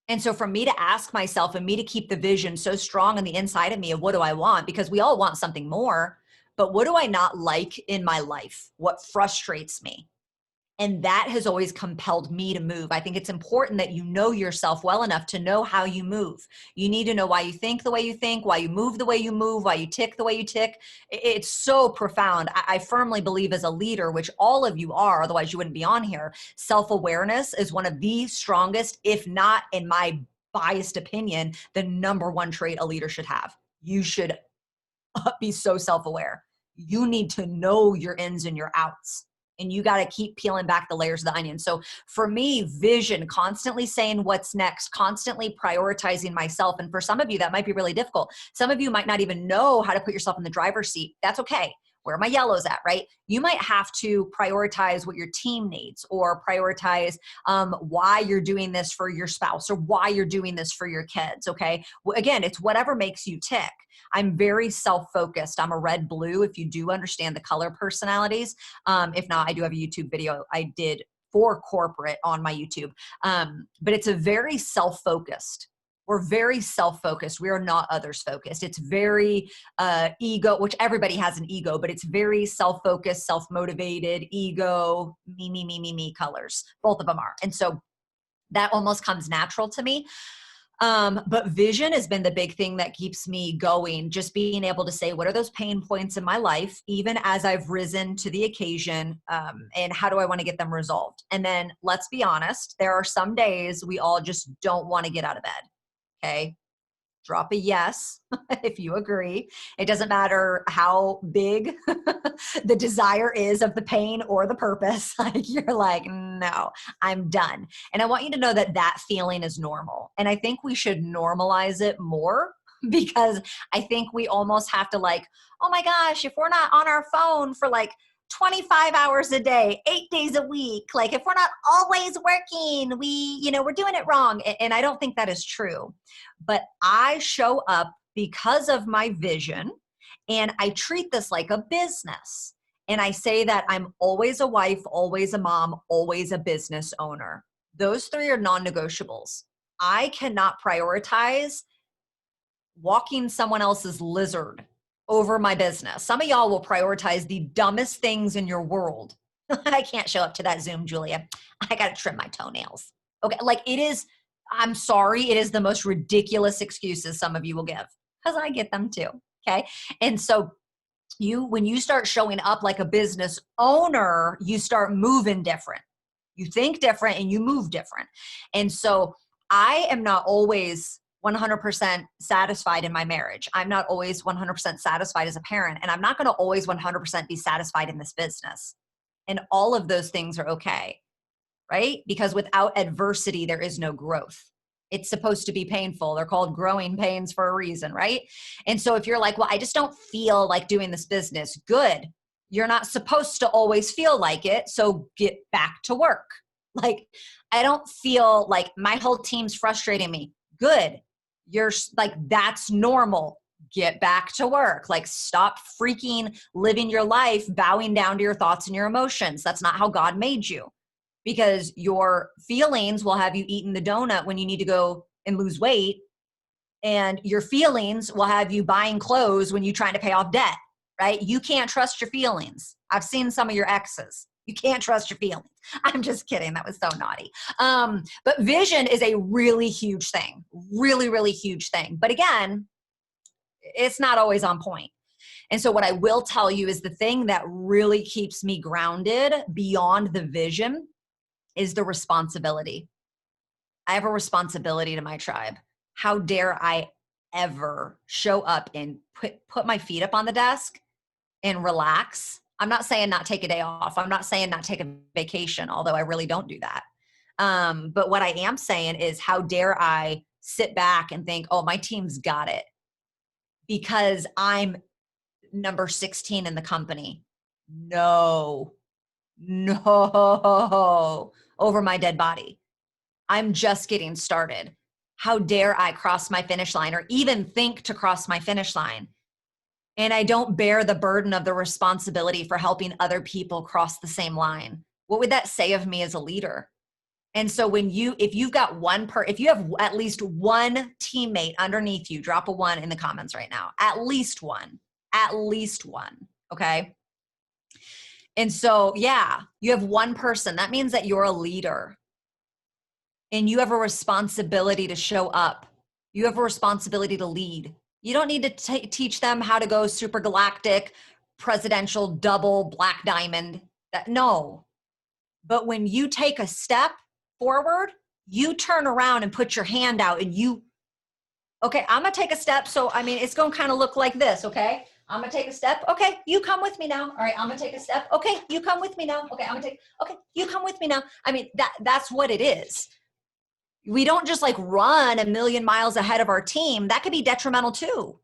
And so for me to ask myself and me to keep the vision so strong on the inside of me of what do I want, because we all want something more, but what do I not like in my life? What frustrates me? And that has always compelled me to move. I think it's important that you know yourself well enough to know how you move. You need to know why you think the way you think, why you move the way you move, why you tick the way you tick. It's so profound. I firmly believe as a leader, which all of you are, otherwise you wouldn't be on here, self-awareness is one of the strongest, if not in my biased opinion, the number one trait a leader should have. You should be so self-aware. You need to know your ins and your outs. And you got to keep peeling back the layers of the onion. So for me, vision, constantly saying what's next, constantly prioritizing myself. And for some of you, that might be really difficult. Some of you might not even know how to put yourself in the driver's seat. That's okay. Where are my yellows at, right? You might have to prioritize what your team needs or prioritize why you're doing this for your spouse or why you're doing this for your kids, okay? Again, it's whatever makes you tick. I'm very self-focused. I'm a red blue if you do understand the color personalities. If not, I do have a YouTube video I did for corporate on my YouTube. But it's a very self-focused. We're very self-focused. We are not others focused. It's very ego, which everybody has an ego, but it's very self-focused, self-motivated, ego, me colors. Both of them are. And so that almost comes natural to me. But vision has been the big thing that keeps me going. Just being able to say, what are those pain points in my life, even as I've risen to the occasion, and how do I want to get them resolved? And then let's be honest, there are some days we all just don't want to get out of bed. Okay. Drop a yes if you agree. It doesn't matter how big the desire is of the pain or the purpose. Like you're like, no, I'm done. And I want you to know that that feeling is normal. And I think we should normalize it more because I think we almost have to like, oh my gosh, if we're not on our phone for like 25 hours a day, 8 days a week, like if we're not always working, we're doing it wrong. And I don't think that is true. But I show up because of my vision, and I treat this like a business. And I say that I'm always a wife, always a mom, always a business owner. Those three are non-negotiables. I cannot prioritize walking someone else's lizard over my business. Some of y'all will prioritize the dumbest things in your world. I can't show up to that Zoom, Julia. I got to trim my toenails. Okay. Like it is, I'm sorry. It is the most ridiculous excuses some of you will give because I get them too. Okay. And so when you start showing up like a business owner, you start moving different. You think different and you move different. And so I am not always 100% satisfied in my marriage. I'm not always 100% satisfied as a parent, and I'm not going to always 100% be satisfied in this business. And all of those things are okay, right? Because without adversity, there is no growth. It's supposed to be painful. They're called growing pains for a reason, right? And so if you're like, well, I just don't feel like doing this business, good. You're not supposed to always feel like it. So get back to work. Like, I don't feel like my whole team's frustrating me. Good. You're like, that's normal. Get back to work. Like, stop freaking living your life, bowing down to your thoughts and your emotions. That's not how God made you, because your feelings will have you eating the donut when you need to go and lose weight. And your feelings will have you buying clothes when you're trying to pay off debt, right? You can't trust your feelings. I've seen some of your exes. You can't trust your feelings. I'm just kidding. That was so naughty. But vision is a really huge thing, really, really huge thing. But again, it's not always on point. And so what I will tell you is the thing that really keeps me grounded beyond the vision is the responsibility. I have a responsibility to my tribe. How dare I ever show up and put my feet up on the desk and relax. I'm not saying not take a day off. I'm not saying not take a vacation, although I really don't do that. But what I am saying is, how dare I sit back and think, oh, my team's got it because I'm number 16 in the company. No, over my dead body. I'm just getting started. How dare I cross my finish line or even think to cross my finish line? And I don't bear the burden of the responsibility for helping other people cross the same line. What would that say of me as a leader? And so if you have at least one teammate underneath you, drop a 1 in the comments right now. At least one. Okay. And so, yeah, you have one person. That means that you're a leader and you have a responsibility to show up. You have a responsibility to lead. You don't need to teach them how to go super galactic, presidential, double, black diamond. No. But when you take a step forward, you turn around and put your hand out and okay, I'm going to take a step. So, it's going to kind of look like this. Okay. I'm going to take a step. Okay. You come with me now. All right. I'm going to take a step. Okay. You come with me now. Okay. Okay. You come with me now. That's what it is. We don't just like run a million miles ahead of our team. That could be detrimental too,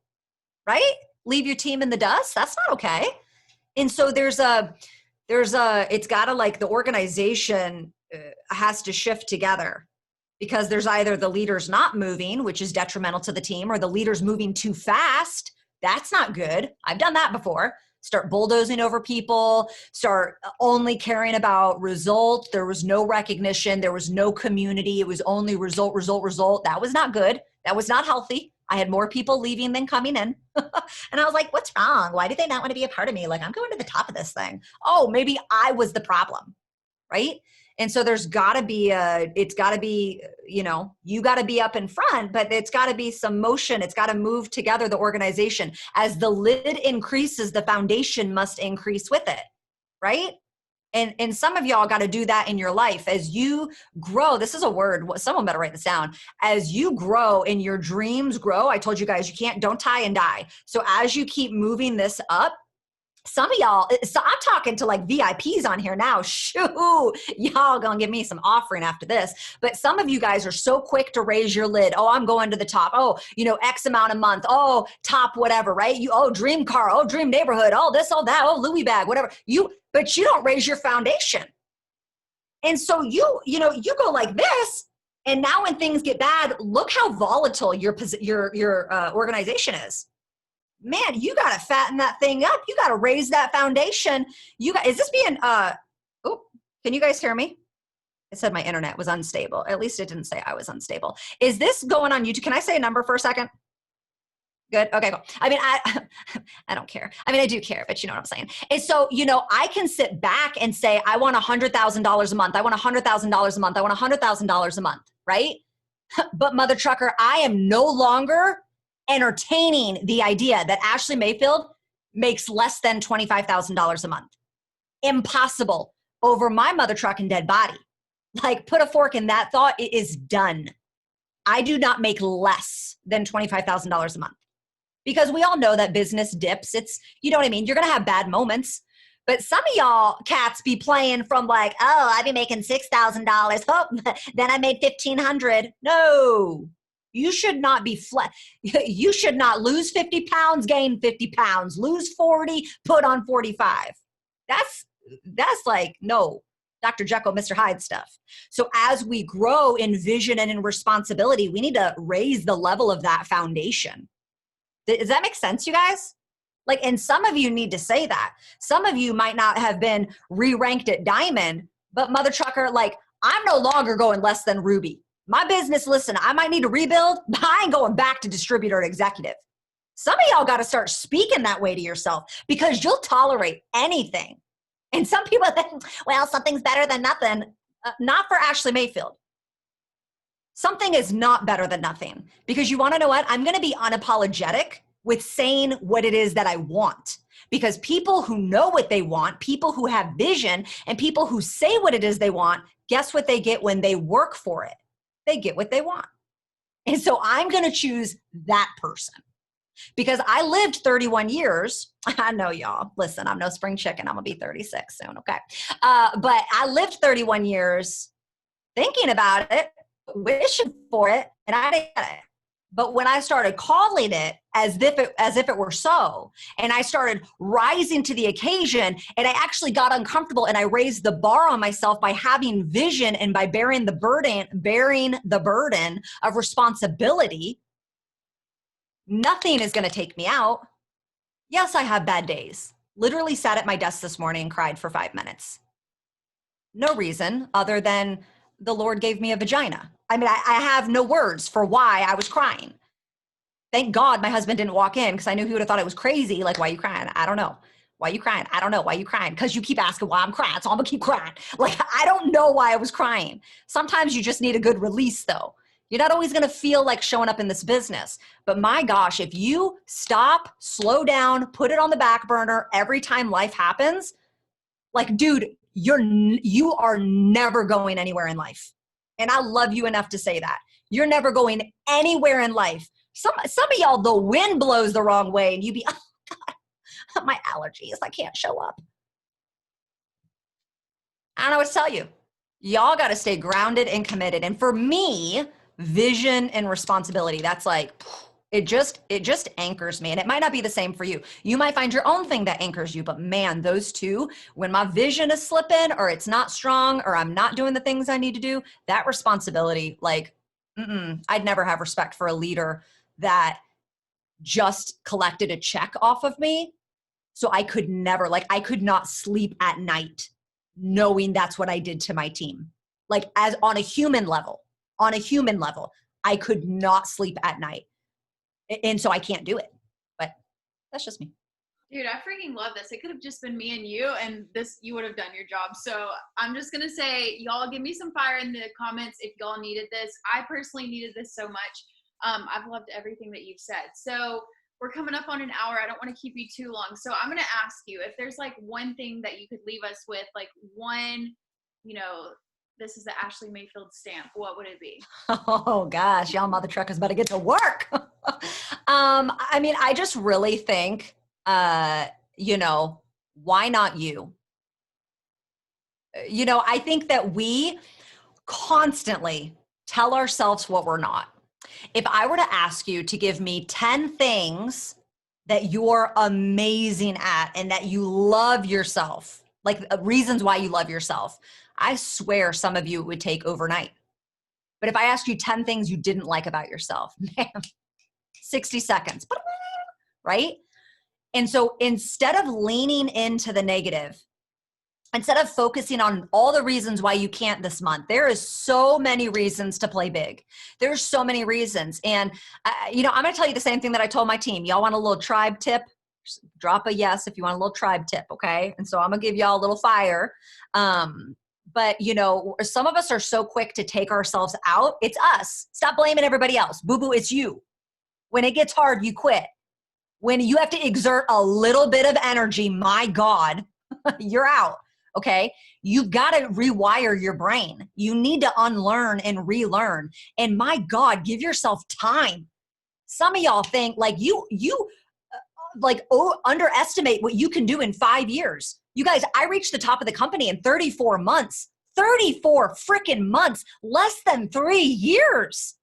right? Leave your team in the dust. That's not okay. And so it's got to, like, the organization has to shift together, because there's either the leaders not moving, which is detrimental to the team, or the leaders moving too fast. That's not good. I've done that before. Start bulldozing over people, start only caring about result. There was no recognition. There was no community. It was only result. That was not good. That was not healthy. I had more people leaving than coming in. And I was like, what's wrong? Why do they not want to be a part of me? Like, I'm going to the top of this thing. Oh, maybe I was the problem, right? And so you got to be up in front, but it's got to be some motion. It's got to move together, the organization. As the lid increases, the foundation must increase with it, right? And some of y'all got to do that in your life as you grow. This is a word. Someone better write this down. As you grow and your dreams grow, I told you guys, don't tie and die. So as you keep moving this up, some of y'all, so I'm talking to like VIPs on here now. Shoo, y'all gonna give me some offering after this. But some of you guys are so quick to raise your lid. Oh, I'm going to the top. Oh, X amount a month. Oh, top whatever, right? Dream car. Oh, dream neighborhood. Oh, this, oh, that. Oh, Louis bag, whatever. But you don't raise your foundation. And so you go like this. And now when things get bad, look how volatile your organization is. Man, you got to fatten that thing up. You got to raise that foundation. Is this being, can you guys hear me? It said my internet was unstable. At least it didn't say I was unstable. Is this going on YouTube? Can I say a number for a second? Good. Okay, cool. I mean, I don't care. I mean, I do care, but you know what I'm saying. And so, I can sit back and say, I want $100,000 a month. I want $100,000 a month. I want $100,000 a month, right? But Mother Trucker, I am no longer entertaining the idea that Ashleigh Mayfield makes less than $25,000 a month. Impossible over my mother trucking dead body. Like, put a fork in that thought. It is done. I do not make less than $25,000 a month because we all know that business dips. It's, you know what I mean? You're going to have bad moments. But some of y'all cats be playing from like, oh, I be making $6,000. Oh, then I made $1,500. No. You should not be flat. You should not lose 50 pounds, gain 50 pounds, lose 40, put on 45. That's like, no, Dr. Jekyll, Mr. Hyde stuff. So as we grow in vision and in responsibility, we need to raise the level of that foundation. Does that make sense, you guys? Like, and some of you need to say that. Some of you might not have been re-ranked at Diamond, but Mother Trucker, like, I'm no longer going less than Ruby. My business, listen, I might need to rebuild, but I ain't going back to distributor and executive. Some of y'all got to start speaking that way to yourself because you'll tolerate anything. And some people think, well, something's better than nothing. Not for Ashleigh Mayfield. Something is not better than nothing because you want to know what? I'm going to be unapologetic with saying what it is that I want. Because people who know what they want, people who have vision, and people who say what it is they want, guess what they get when they work for it? They get what they want. And so I'm going to choose that person because I lived 31 years. I know y'all, listen, I'm no spring chicken. I'm going to be 36 soon. Okay. But I lived 31 years thinking about it, wishing for it, and I didn't get it. But when I started calling it as if it were so, and I started rising to the occasion, and I actually got uncomfortable, and I raised the bar on myself by having vision and by bearing the burden of responsibility, nothing is going to take me out. Yes, I have bad days. Literally sat at my desk this morning and cried for 5 minutes. No reason other than the Lord gave me a vagina. I mean, I have no words for why I was crying. Thank God my husband didn't walk in because I knew he would have thought I was crazy. Like, why are you crying? I don't know. Why are you crying? I don't know. Why are you crying? Because you keep asking why I'm crying. So I'm going to keep crying. Like, I don't know why I was crying. Sometimes you just need a good release, though. You're not always going to feel like showing up in this business. But my gosh, if you stop, slow down, put it on the back burner every time life happens, like, dude, you are never going anywhere in life. And I love you enough to say that. You're never going anywhere in life. Some of y'all, the wind blows the wrong way and you be, oh God, my allergies, I can't show up. I don't know what to tell you. Y'all got to stay grounded and committed. And for me, vision and responsibility, that's like, it just anchors me. And it might not be the same for you. You might find your own thing that anchors you, but man, those two, when my vision is slipping or it's not strong or I'm not doing the things I need to do, that responsibility, like, I'd never have respect for a leader that just collected a check off of me. So I could never, like, I could not sleep at night knowing that's what I did to my team. Like, as on a human level, I could not sleep at night. And so I can't do it, but that's just me.
Dude, I freaking love this. It could have just been me and you would have done your job. So I'm just going to say, y'all give me some fire in the comments if y'all needed this. I personally needed this so much. I've loved everything that you've said. So we're coming up on an hour. I don't want to keep you too long. So I'm going to ask you if there's like one thing that you could leave us with, like one, this is the Ashleigh Mayfield stamp. What would it be?
Oh gosh, y'all mother truckers better get to work. I mean, I just really think, why not you? I think that we constantly tell ourselves what we're not. If I were to ask you to give me 10 things that you're amazing at and that you love yourself, like reasons why you love yourself, I swear some of you it would take overnight. But if I asked you 10 things you didn't like about yourself, man, 60 seconds, right? And so instead of leaning into the negative, instead of focusing on all the reasons why you can't this month, there is so many reasons to play big. There's so many reasons. And, I'm going to tell you the same thing that I told my team. Y'all want a little tribe tip? Just drop a yes if you want a little tribe tip, okay? And so I'm going to give y'all a little fire. But, some of us are so quick to take ourselves out. It's us. Stop blaming everybody else. Boo-boo, it's you. When it gets hard, you quit. When you have to exert a little bit of energy, my God, you're out. Okay. You've got to rewire your brain. You need to unlearn and relearn. And my God, give yourself time. Some of y'all think like you underestimate what you can do in 5 years. You guys, I reached the top of the company in 34 months, 34 freaking months, less than 3 years.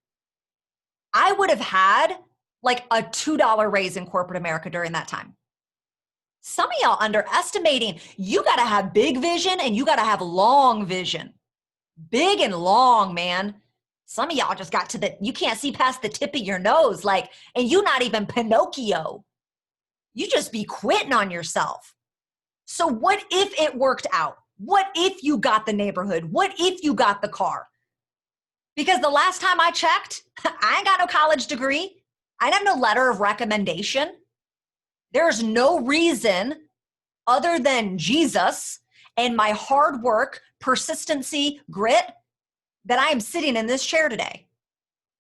I would have had like a $2 raise in corporate America during that time. Some of y'all underestimating. You got to have big vision and you got to have long vision. Big and long, man. Some of y'all just got you can't see past the tip of your nose, and you not even Pinocchio. You just be quitting on yourself. So what if it worked out? What if you got the neighborhood? What if you got the car? Because the last time I checked, I ain't got no college degree. I have no letter of recommendation. There's no reason other than Jesus and my hard work, persistency, grit that I am sitting in this chair today.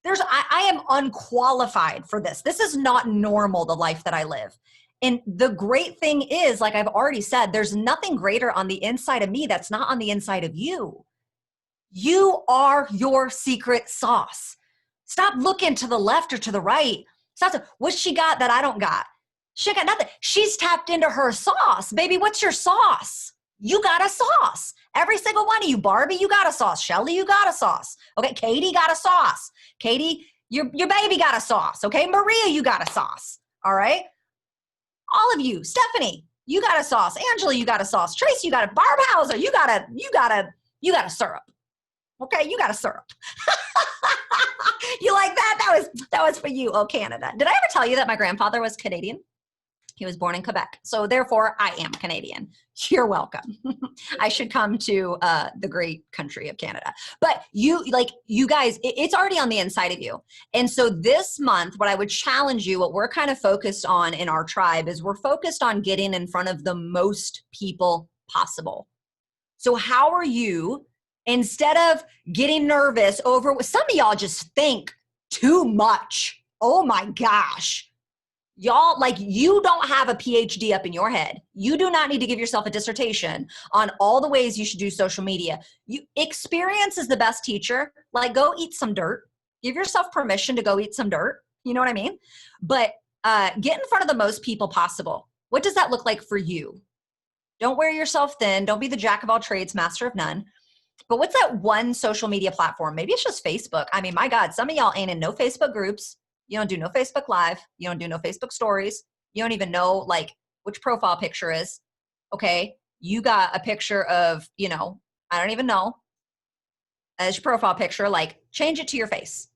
I am unqualified for this. This is not normal, the life that I live. And the great thing is, like I've already said, there's nothing greater on the inside of me that's not on the inside of you. You are your secret sauce. Stop looking to the left or to the right. Stop. What's she got that I don't got? She got nothing. She's tapped into her sauce. Baby, what's your sauce? You got a sauce. Every single one of you. Barbie, you got a sauce. Shelly, you got a sauce. Okay, Katie got a sauce. Katie, your baby got a sauce. Okay, Maria, you got a sauce. All right? All of you. Stephanie, you got a sauce. Angela, you got a sauce. Tracy, you got a Barb Hauser. You got a syrup. Okay, you got a syrup. You like that? That was for you, oh Canada. Did I ever tell you that my grandfather was Canadian? He was born in Quebec. So therefore, I am Canadian. You're welcome. I should come to the great country of Canada. But you guys, it's already on the inside of you. And so this month, what I would challenge you, what we're kind of focused on in our tribe is we're focused on getting in front of the most people possible. So how are you, instead of getting nervous over, some of y'all just think too much. Oh my gosh. Y'all, you don't have a PhD up in your head. You do not need to give yourself a dissertation on all the ways you should do social media. Experience is the best teacher. Go eat some dirt. Give yourself permission to go eat some dirt. You know what I mean? But get in front of the most people possible. What does that look like for you? Don't wear yourself thin. Don't be the jack of all trades, master of none. But what's that one social media platform? Maybe it's just Facebook. I mean, my God, some of y'all ain't in no Facebook groups. You don't do no Facebook Live. You don't do no Facebook stories. You don't even know which profile picture is. Okay. You got a picture of, I don't even know as your profile picture, change it to your face.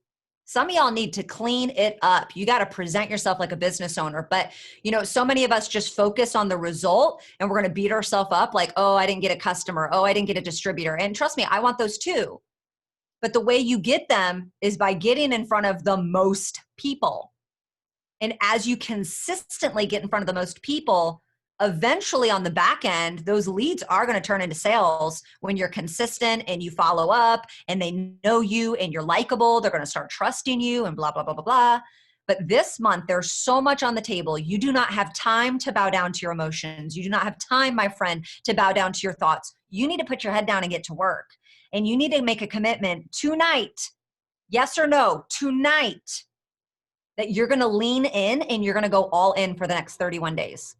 Some of y'all need to clean it up. You got to present yourself like a business owner. But, so many of us just focus on the result and we're going to beat ourselves up oh, I didn't get a customer. Oh, I didn't get a distributor. And trust me, I want those too. But the way you get them is by getting in front of the most people. And as you consistently get in front of the most people, eventually on the back end, those leads are going to turn into sales when you're consistent and you follow up and they know you and you're likable. They're going to start trusting you and blah, blah, blah, blah, blah. But this month, there's so much on the table. You do not have time to bow down to your emotions. You do not have time, my friend, to bow down to your thoughts. You need to put your head down and get to work. And you need to make a commitment tonight, yes or no, tonight, that you're going to lean in and you're going to go all in for the next 31 days.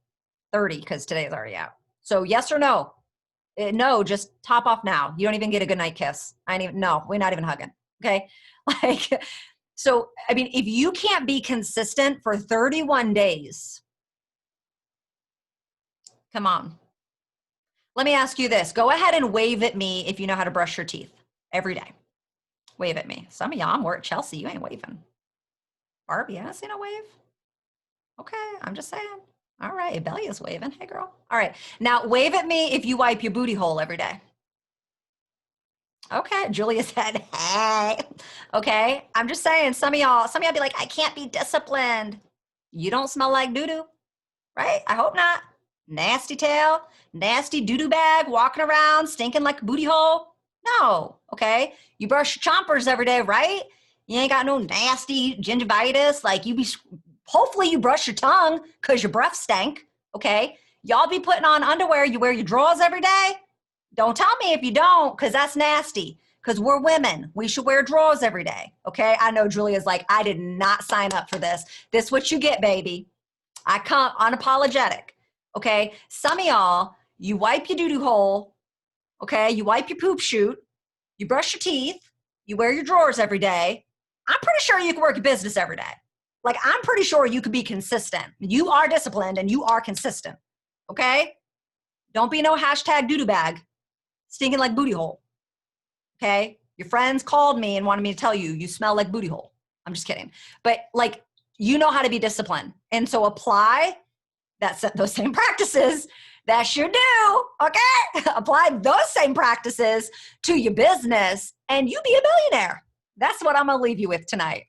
30, because today is already out. So yes or no? No, just top off now. You don't even get a good night kiss. No, we're not even hugging. Okay. Like, so, I mean, if you can't be consistent for 31 days, come on. Let me ask you this. Go ahead and wave at me if you know how to brush your teeth every day. Wave at me. Some of y'all, we're at Chelsea. You ain't waving. Barbie, I haven't seen a wave. Okay, I'm just saying. All right, Belia's waving. Hey, girl. All right, now wave at me if you wipe your booty hole every day. Okay, Julia said, hey. Okay, I'm just saying, some of y'all be like, I can't be disciplined. You don't smell like doo-doo, right? I hope not. Nasty tail, nasty doo-doo bag, walking around, stinking like a booty hole. No, okay? You brush your chompers every day, right? You ain't got no nasty gingivitis. Like hopefully you brush your tongue because your breath stank, okay? Y'all be putting on underwear, you wear your drawers every day? Don't tell me if you don't, because that's nasty. Because we're women. We should wear drawers every day, okay? I know Julia's like, I did not sign up for this. This is what you get, baby. I come unapologetic, okay? Some of y'all, you wipe your doo-doo hole, okay? You wipe your poop chute, you brush your teeth, you wear your drawers every day. I'm pretty sure you can work your business every day. Like, I'm pretty sure you could be consistent. You are disciplined and you are consistent, okay? Don't be no hashtag doo-doo bag, stinking like booty hole, okay? Your friends called me and wanted me to tell you, you smell like booty hole. I'm just kidding. But like, you know how to be disciplined. And so apply those same practices that you do, okay? Apply those same practices to your business and you be a millionaire. That's what I'm gonna leave you with tonight.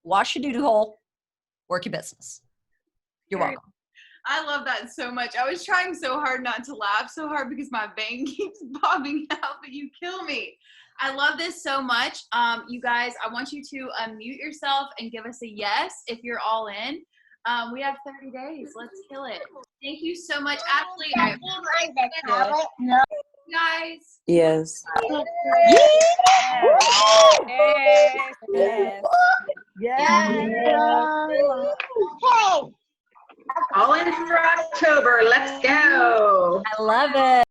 Wash your doo-doo hole, work your business. You're welcome.
I love that so much. I was trying so hard not to laugh so hard because my vein keeps popping out, but you kill me. I love this so much. You guys, I want you to unmute yourself and give us a yes if you're all in. We have 30 days. Let's kill it. Thank you so much, Ashleigh. I appreciate it. Guys.
Yes.
All in for October. Let's go.
I love it.